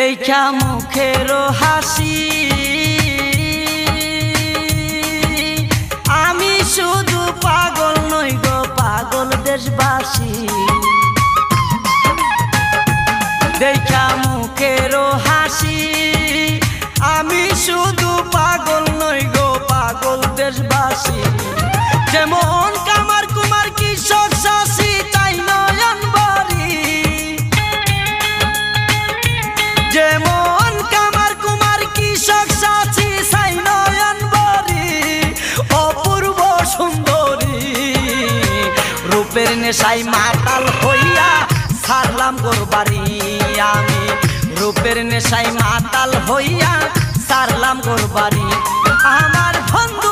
দেখা মুখেরও হাসি আমি শুধু পাগল নই গো পাগল দেশবাসী দেখা মুখেরও হাসি আমি শুধু পাগল নই গো পাগল দেশবাসী যেমন কামার কুমার কিশোর শাসী তাই নয়ন বাড়ি যেমন কামার কুমার কিশোর শাসী তাই নয়ন বাড়ি অপূর্ব সুন্দরী রূপের নেশায় মাতাল হইয়া ছাড়লাম গোর বাড়ি আমি রূপের নেশায় মাতাল হইয়া ছাড়লাম গোর বাড়ি আমার বন্ধু